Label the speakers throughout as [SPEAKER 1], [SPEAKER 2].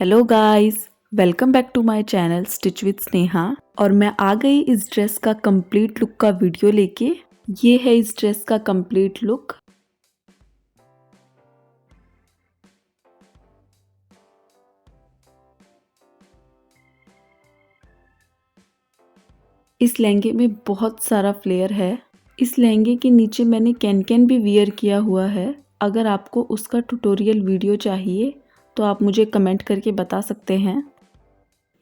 [SPEAKER 1] Hello guys, welcome back to my channel stitch with Sneha. और मैं आ गई इस ड्रेस का कंप्लीट लुक का वीडियो लेके। ये है इस ड्रेस का कंप्लीट लुक। इस लहंगे में बहुत सारा फ्लेयर है। इस लहंगे के नीचे मैंने कैन भी वियर किया हुआ है। अगर आपको उसका ट्यूटोरियल वीडियो चाहिए तो आप मुझे कमेंट करके बता सकते हैं।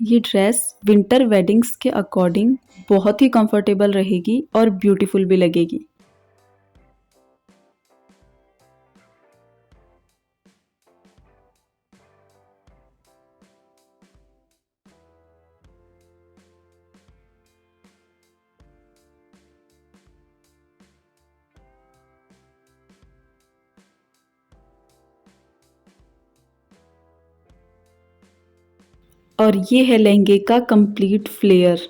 [SPEAKER 1] ये ड्रेस विंटर वेडिंग्स के अकॉर्डिंग बहुत ही कंफर्टेबल रहेगी और ब्यूटीफुल भी लगेगी। और ये है लहंगे का कंप्लीट फ्लेयर।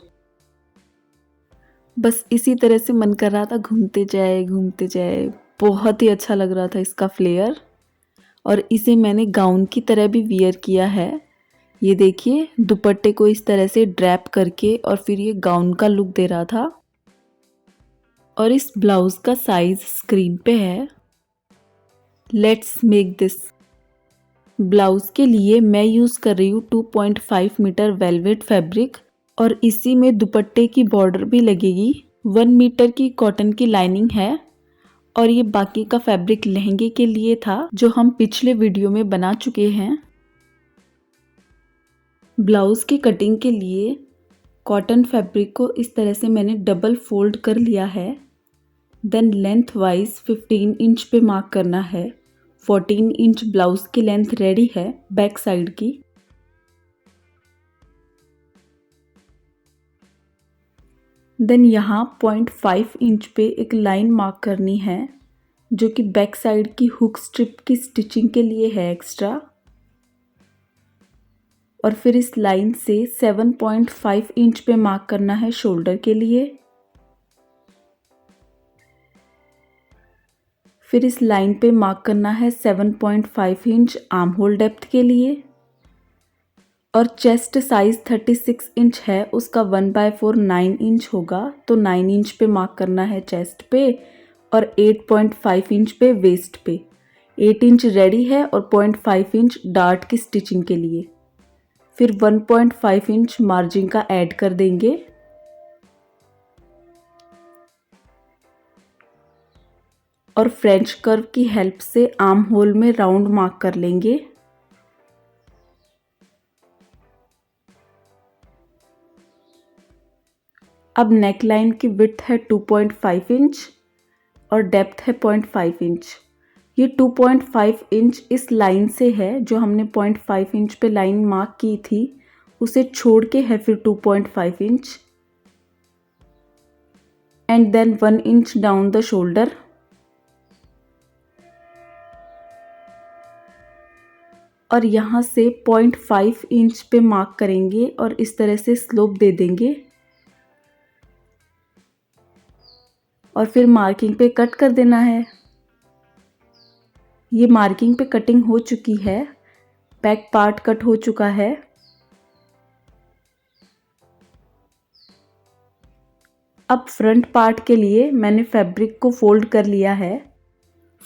[SPEAKER 1] बस इसी तरह से मन कर रहा था घूमते जाए घूमते जाए। बहुत ही अच्छा लग रहा था इसका फ्लेयर। और इसे मैंने गाउन की तरह भी वियर किया है। ये देखिए, दुपट्टे को इस तरह से ड्रैप करके और फिर ये गाउन का लुक दे रहा था। और इस ब्लाउज का साइज स्क्रीन पे है। Let's make this. ब्लाउज के लिए मैं यूज़ कर रही हूँ 2.5 मीटर वेलवेट फैब्रिक। और इसी में दुपट्टे की बॉर्डर भी लगेगी। 1 मीटर की कॉटन की लाइनिंग है। और ये बाकी का फैब्रिक लहंगे के लिए था जो हम पिछले वीडियो में बना चुके हैं। ब्लाउज की कटिंग के लिए कॉटन फैब्रिक को इस तरह से मैंने डबल फोल्ड कर लिया है। देन लेंथ वाइज 15 इंच पे मार्क करना है। 14 इंच ब्लाउज की लेंथ रेडी है बैक साइड की। देन यहाँ 0.5 इंच पे एक लाइन मार्क करनी है जो कि बैक साइड की हुक स्ट्रिप की स्टिचिंग के लिए है एक्स्ट्रा। और फिर इस लाइन से 7.5 इंच पे मार्क करना है शोल्डर के लिए। फिर इस लाइन पे मार्क करना है 7.5 इंच आर्म होल डेप्थ के लिए। और चेस्ट साइज 36 इंच है, उसका 1/4 9 इंच होगा, तो 9 इंच पे मार्क करना है चेस्ट पे। और 8.5 इंच पे वेस्ट पे। 8 इंच रेडी है और 0.5 इंच डार्ट की स्टिचिंग के लिए। फिर 1.5 इंच मार्जिन का ऐड कर देंगे। और फ्रेंच कर्व की हेल्प से आर्म होल में राउंड मार्क कर लेंगे। अब नेक लाइन की विड्थ है 2.5 इंच और डेप्थ है 0.5 इंच। ये 2.5 इंच इस लाइन से है जो हमने 0.5 इंच पे लाइन मार्क की थी, उसे छोड़ के है फिर 2.5 inch. And then 1 inch down the shoulder. और यहाँ से 0.5 इंच पे मार्क करेंगे और इस तरह से स्लोप दे देंगे। और फिर मार्किंग पे कट कर देना है। ये मार्किंग पे कटिंग हो चुकी है। बैक पार्ट कट हो चुका है। अब फ्रंट पार्ट के लिए मैंने फैब्रिक को फोल्ड कर लिया है।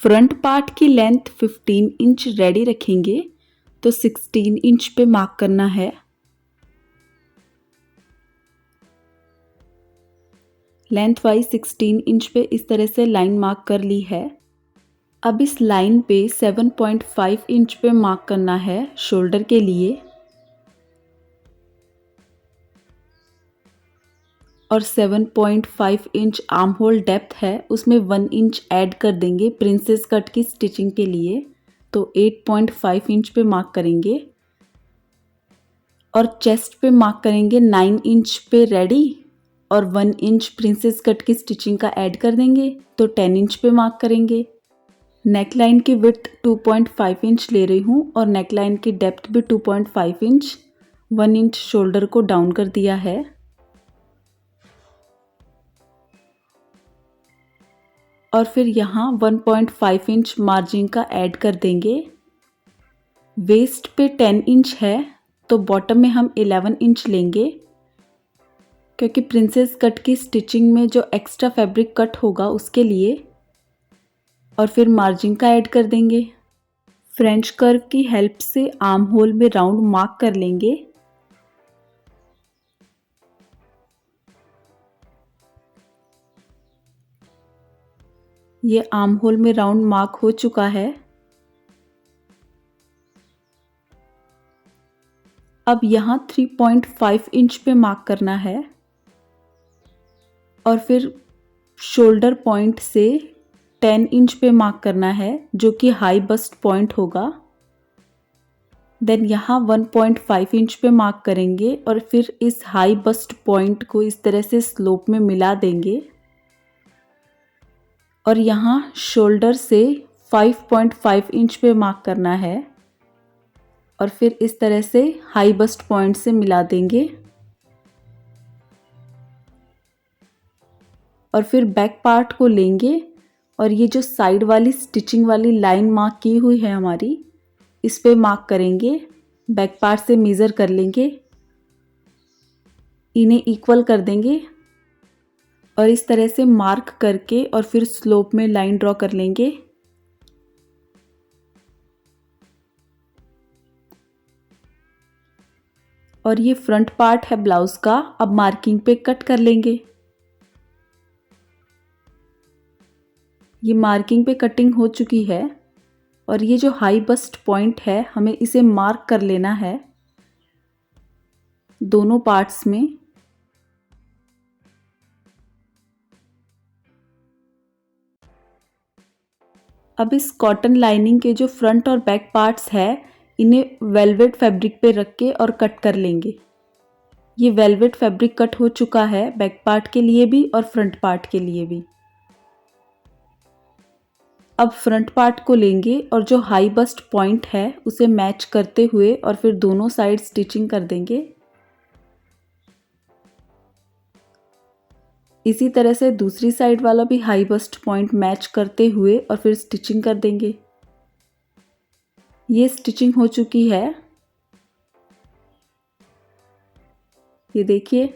[SPEAKER 1] फ्रंट पार्ट की लेंथ 15 इंच रेडी रखेंगे, तो 16 इंच पे मार्क करना है। लेंथ वाइज 16 इंच पे इस तरह से लाइन मार्क कर ली है। अब इस लाइन पे 7.5 इंच पे मार्क करना है शोल्डर के लिए। और 7.5 इंच आर्म होल डेप्थ है, उसमें 1 इंच ऐड कर देंगे प्रिंसेस कट की स्टिचिंग के लिए, तो 8.5 इंच पे मार्क करेंगे। और चेस्ट पे मार्क करेंगे 9 इंच पे रेडी और 1 इंच प्रिंसेस कट की स्टिचिंग का ऐड कर देंगे, तो 10 इंच पे मार्क करेंगे। नेक लाइन की विड्थ 2.5 इंच ले रही हूँ और नेक लाइन की डेप्थ भी 2.5 इंच। 1 इंच शोल्डर को डाउन कर दिया है। और फिर यहाँ 1.5 इंच मार्जिन का ऐड कर देंगे। वेस्ट पे 10 इंच है तो बॉटम में हम 11 इंच लेंगे, क्योंकि प्रिंसेस कट की स्टिचिंग में जो एक्स्ट्रा फैब्रिक कट होगा उसके लिए। और फिर मार्जिन का ऐड कर देंगे। फ्रेंच कर्व की हेल्प से आर्म होल में राउंड मार्क कर लेंगे। ये आर्म होल में राउंड मार्क हो चुका है। अब यहाँ 3.5 इंच पे मार्क करना है और फिर शोल्डर पॉइंट से 10 इंच पे मार्क करना है, जो कि हाई बस्ट पॉइंट होगा। देन यहाँ 1.5 इंच पे मार्क करेंगे और फिर इस हाई बस्ट पॉइंट को इस तरह से स्लोप में मिला देंगे और यहाँ शोल्डर से 5.5 इंच पे मार्क करना है और फिर इस तरह से हाई बस्ट पॉइंट से मिला देंगे। और फिर बैक पार्ट को लेंगे और ये जो साइड वाली स्टिचिंग वाली लाइन मार्क की हुई है हमारी, इस पे मार्क करेंगे। बैक पार्ट से मेज़र कर लेंगे, इन्हें इक्वल कर देंगे और इस तरह से मार्क करके और फिर स्लोप में लाइन ड्रॉ कर लेंगे। और ये फ्रंट पार्ट है ब्लाउज का। अब मार्किंग पे कट कर लेंगे। ये मार्किंग पे कटिंग हो चुकी है और ये जो हाई बस्ट पॉइंट है हमें इसे मार्क कर लेना है दोनों पार्ट्स में। अब इस कॉटन लाइनिंग के जो फ्रंट और बैक पार्ट्स है इन्हें वेलवेट फैब्रिक पे रख के और कट कर लेंगे। ये वेलवेट फैब्रिक कट हो चुका है बैक पार्ट के लिए भी और फ्रंट पार्ट के लिए भी। अब फ्रंट पार्ट को लेंगे और जो हाई बस्ट पॉइंट है उसे मैच करते हुए और फिर दोनों साइड स्टिचिंग कर देंगे। इसी तरह से दूसरी साइड वाला भी हाई बस्ट पॉइंट मैच करते हुए और फिर स्टिचिंग कर देंगे। ये स्टिचिंग हो चुकी है, ये देखिए।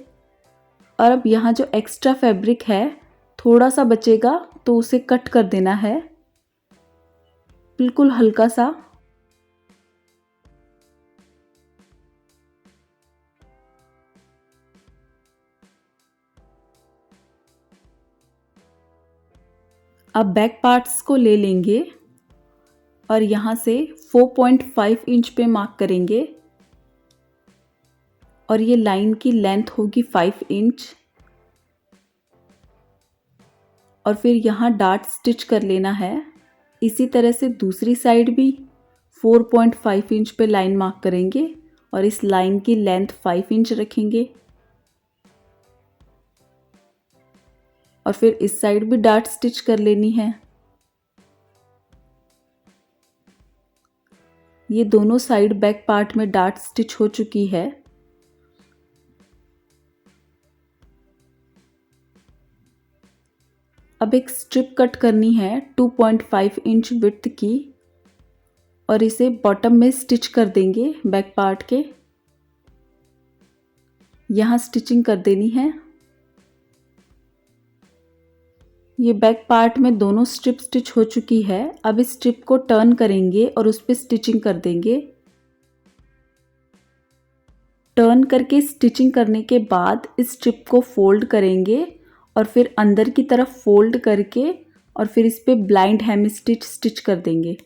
[SPEAKER 1] और अब यहाँ जो एक्स्ट्रा फैब्रिक है थोड़ा सा बचेगा तो उसे कट कर देना है, बिल्कुल हल्का सा। अब बैक पार्ट्स को ले लेंगे और यहाँ से 4.5 इंच पे मार्क करेंगे और ये लाइन की लेंथ होगी 5 इंच। और फिर यहाँ डार्ट स्टिच कर लेना है। इसी तरह से दूसरी साइड भी 4.5 इंच पे लाइन मार्क करेंगे और इस लाइन की लेंथ 5 इंच रखेंगे। और फिर इस साइड भी डार्ट स्टिच कर लेनी है। ये दोनों साइड बैक पार्ट में डार्ट स्टिच हो चुकी है। अब एक स्ट्रिप कट करनी है 2.5 इंच विड्थ की और इसे बॉटम में स्टिच कर देंगे बैक पार्ट के। यहाँ स्टिचिंग कर देनी है। ये बैक पार्ट में दोनों स्ट्रिप स्टिच हो चुकी है। अब इस स्ट्रिप को टर्न करेंगे और उस पर स्टिचिंग कर देंगे। टर्न करके स्टिचिंग करने के बाद इस स्ट्रिप को फोल्ड करेंगे और फिर अंदर की तरफ फोल्ड करके और फिर इस पे ब्लाइंड हेम स्टिच कर देंगे।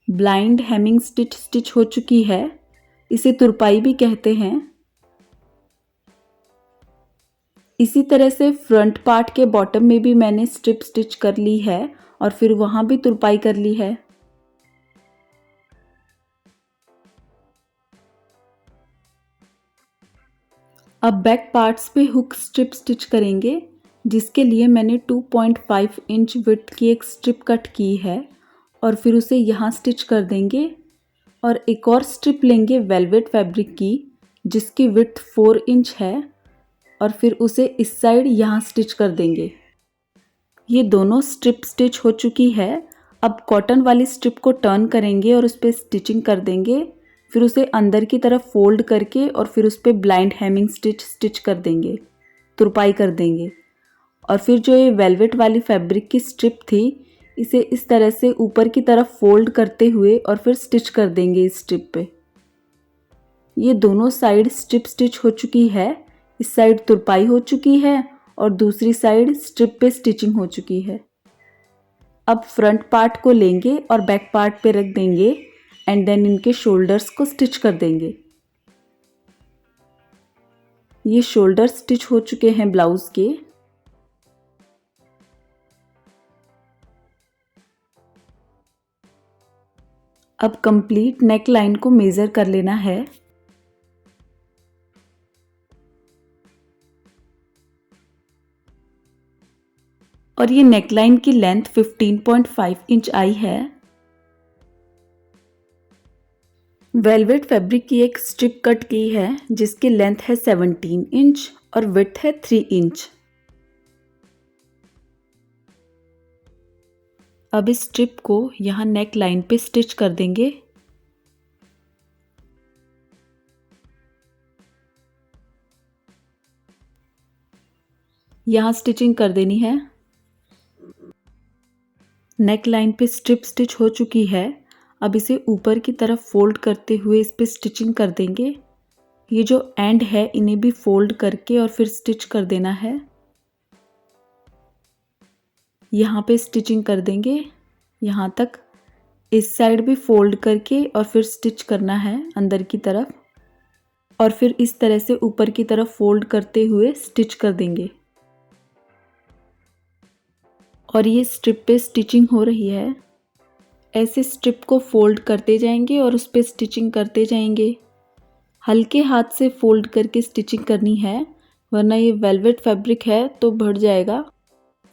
[SPEAKER 1] ब्लाइंड हेमिंग स्टिच हो चुकी है। इसे तुरपाई भी कहते हैं। इसी तरह से फ्रंट पार्ट के बॉटम में भी मैंने स्ट्रिप स्टिच कर ली है और फिर वहाँ भी तुरपाई कर ली है। अब बैक पार्ट्स पे हुक स्ट्रिप स्टिच करेंगे, जिसके लिए मैंने 2.5 इंच विड्थ की एक स्ट्रिप कट की है और फिर उसे यहाँ स्टिच कर देंगे। और एक और स्ट्रिप लेंगे वेलवेट फैब्रिक की जिसकी विड्थ 4 इंच है और फिर उसे इस साइड यहाँ स्टिच कर देंगे। ये दोनों स्ट्रिप स्टिच हो चुकी है। अब कॉटन वाली स्ट्रिप को टर्न करेंगे और उस पर स्टिचिंग कर देंगे, फिर उसे अंदर की तरफ फोल्ड करके और फिर उस पर ब्लाइंड हेमिंग स्टिच कर देंगे, तुरपाई कर देंगे। और फिर जो ये वेलवेट वाली फैब्रिक की स्ट्रिप थी, इसे इस तरह से ऊपर की तरफ फोल्ड करते हुए और फिर स्टिच कर देंगे इस स्ट्रिप पे। ये दोनों साइड स्ट्रिप स्टिच हो चुकी है, इस साइड तुरपाई हो चुकी है और दूसरी साइड स्ट्रिप पे स्टिचिंग हो चुकी है। अब फ्रंट पार्ट को लेंगे और बैक पार्ट पे रख देंगे एंड देन इनके शोल्डर्स को स्टिच कर देंगे। ये शोल्डर स्टिच हो चुके हैं ब्लाउज के। अब कंप्लीट नेक लाइन को मेज़र कर लेना है। और ये नेकलाइन की लेंथ 15.5 इंच आई है। वेलवेट फैब्रिक की एक स्ट्रिप कट की है जिसकी लेंथ है 17 इंच और विड्थ है 3 इंच। अब इस स्ट्रिप को यहाँ नेक लाइन पे स्टिच कर देंगे। यहाँ स्टिचिंग कर देनी है। नेक लाइन पे स्ट्रिप स्टिच हो चुकी है। अब इसे ऊपर की तरफ फोल्ड करते हुए इस पे स्टिचिंग कर देंगे। ये जो एंड है इन्हें भी फोल्ड करके और फिर स्टिच कर देना है। यहाँ पे स्टिचिंग कर देंगे यहाँ तक। इस साइड भी फोल्ड करके और फिर स्टिच करना है अंदर की तरफ, और फिर इस तरह से ऊपर की तरफ फोल्ड करते हुए स्टिच कर देंगे। और ये स्ट्रिप पे स्टिचिंग हो रही है। ऐसे स्ट्रिप को फोल्ड करते जाएंगे और उस पे स्टिचिंग करते जाएंगे। हल्के हाथ से फोल्ड करके स्टिचिंग करनी है, वरना ये वेलवेट फैब्रिक है तो बढ़ जाएगा,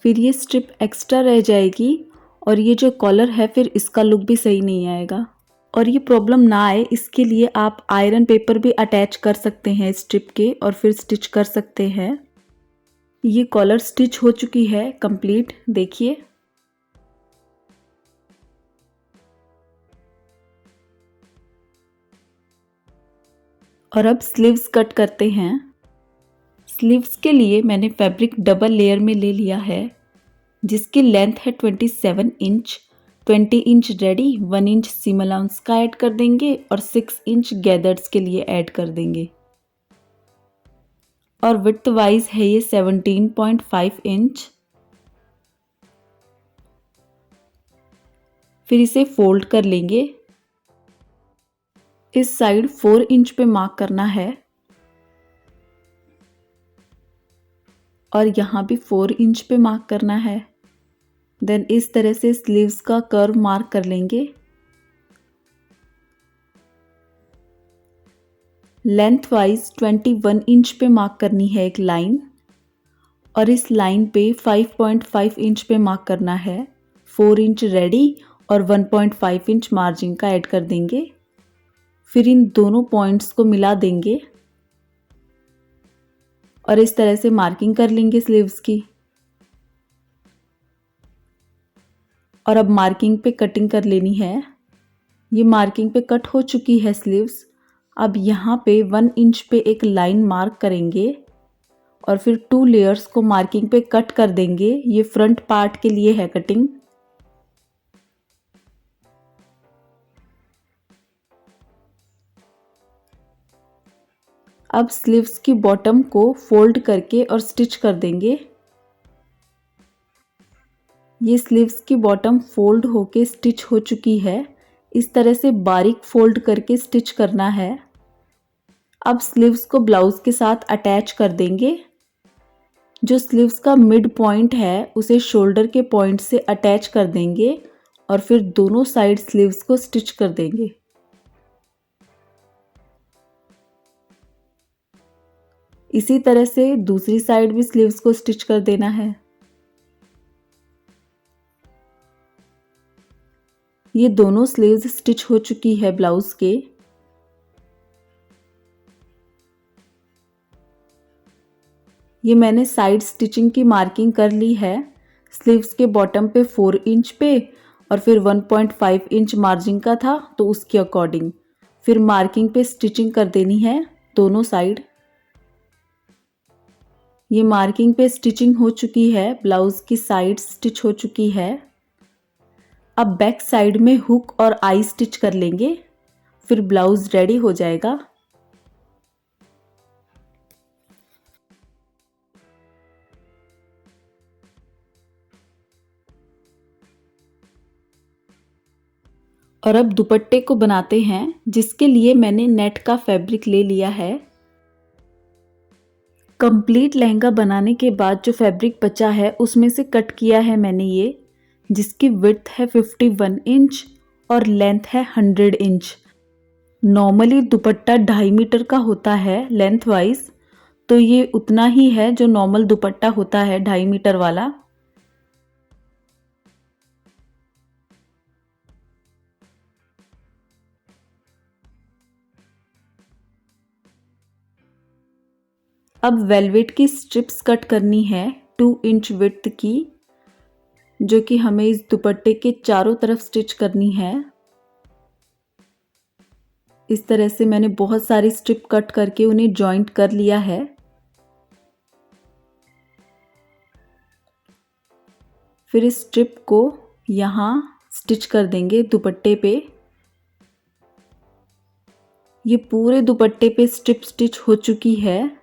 [SPEAKER 1] फिर ये स्ट्रिप एक्स्ट्रा रह जाएगी और ये जो कॉलर है फिर इसका लुक भी सही नहीं आएगा। और ये प्रॉब्लम ना आए इसके लिए आप आयरन पेपर भी अटैच कर सकते हैं स्ट्रिप के और फिर स्टिच कर सकते हैं। ये कॉलर स्टिच हो चुकी है कंप्लीट, देखिए। और अब स्लीव्स कट करते हैं। स्लीव्स के लिए मैंने फैब्रिक डबल लेयर में ले लिया है जिसकी लेंथ है 27 inch. 20 inch ready, 1 inch seam allowance का ऐड कर देंगे और 6 इंच गैदर्स के लिए ऐड कर देंगे। और विड्थ वाइज है ये 17.5 इंच। फिर इसे फोल्ड कर लेंगे। इस साइड 4 इंच पे मार्क करना है और यहाँ भी 4 इंच पे मार्क करना है। देन इस तरह से स्लीव्स का कर्व मार्क कर लेंगे। लेंथ वाइज 21 इंच पे मार्क करनी है एक लाइन, और इस लाइन पे 5.5 इंच पे मार्क करना है। 4 इंच रेडी और 1.5 इंच मार्जिन का ऐड कर देंगे। फिर इन दोनों पॉइंट्स को मिला देंगे और इस तरह से मार्किंग कर लेंगे स्लीव्स की। और अब मार्किंग पे कटिंग कर लेनी है। ये मार्किंग पे कट हो चुकी है स्लीव्स। अब यहाँ पे 1 इंच पे एक लाइन मार्क करेंगे और फिर 2 लेयर्स को मार्किंग पे कट कर देंगे। ये फ्रंट पार्ट के लिए है कटिंग। अब स्लीव्स की बॉटम को फोल्ड करके और स्टिच कर देंगे। ये स्लीव्स की बॉटम फोल्ड होके स्टिच हो चुकी है। इस तरह से बारीक फोल्ड करके स्टिच करना है। अब स्लीव्स को ब्लाउज के साथ अटैच कर देंगे। जो स्लीव्स का मिड पॉइंट है उसे शोल्डर के पॉइंट से अटैच कर देंगे और फिर दोनों साइड स्लीव्स को स्टिच कर देंगे। इसी तरह से दूसरी साइड भी स्लीव्स को स्टिच कर देना है। ये दोनों स्लीव्स स्टिच हो चुकी है ब्लाउज के। ये मैंने साइड स्टिचिंग की मार्किंग कर ली है। स्लीव्स के बॉटम पे 4 इंच पे और फिर 1.5 इंच मार्जिन का था तो उसके अकॉर्डिंग फिर मार्किंग पे स्टिचिंग कर देनी है दोनों साइड। ये मार्किंग पे स्टिचिंग हो चुकी है, ब्लाउज की साइड स्टिच हो चुकी है। अब बैक साइड में हुक और आई स्टिच कर लेंगे, फिर ब्लाउज रेडी हो जाएगा। और अब दुपट्टे को बनाते हैं, जिसके लिए मैंने नेट का फैब्रिक ले लिया है। कंप्लीट लहंगा बनाने के बाद जो फैब्रिक बचा है उसमें से कट किया है मैंने ये, जिसकी विड्थ है 51 इंच और लेंथ है 100 इंच। नॉर्मली दुपट्टा 2.5 मीटर का होता है लेंथ वाइज, तो ये उतना ही है जो नॉर्मल दुपट्टा होता है 2.5 मीटर वाला। अब वेलवेट की स्ट्रिप्स कट करनी है 2 इंच विड्थ की, जो कि हमें इस दुपट्टे के चारों तरफ स्टिच करनी है। इस तरह से मैंने बहुत सारी स्ट्रिप कट करके उन्हें जॉइंट कर लिया है। फिर इस स्ट्रिप को यहाँ स्टिच कर देंगे दुपट्टे पे। ये पूरे दुपट्टे पे स्ट्रिप स्टिच हो चुकी है।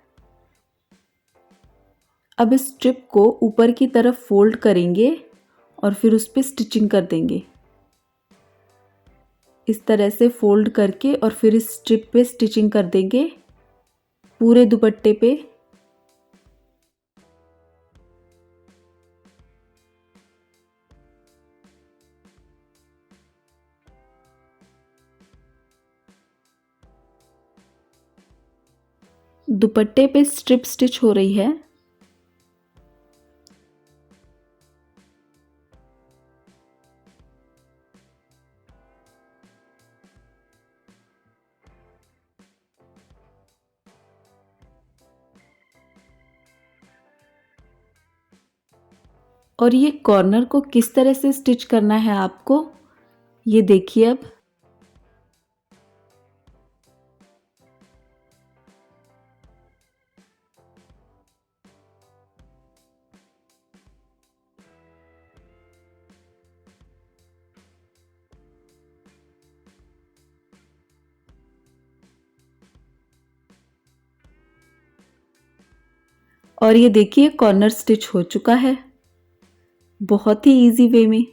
[SPEAKER 1] अब इस स्ट्रिप को ऊपर की तरफ फोल्ड करेंगे और फिर उस पर स्टिचिंग कर देंगे। इस तरह से फोल्ड करके और फिर इस स्ट्रिप पे स्टिचिंग कर देंगे पूरे दुपट्टे पे। दुपट्टे पे स्ट्रिप स्टिच हो रही है। और ये कॉर्नर को किस तरह से स्टिच करना है आपको, ये देखिए। अब और ये देखिए कॉर्नर स्टिच हो चुका है बहुत ही इजी वे में।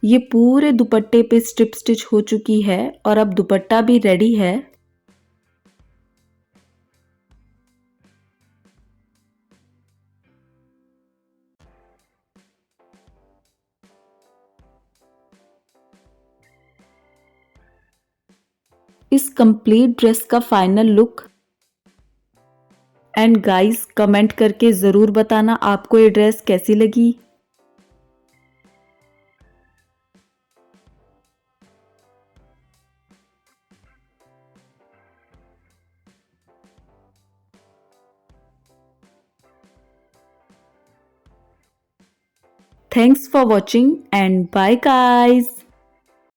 [SPEAKER 1] ये पूरे दुपट्टे पे स्ट्रिप स्टिच हो चुकी है और अब दुपट्टा भी रेडी है। इस कंप्लीट ड्रेस का final look. And guys, comment करके ज़रूर बताना आपको ये ड्रेस कैसी लगी। Thanks for watching and bye guys.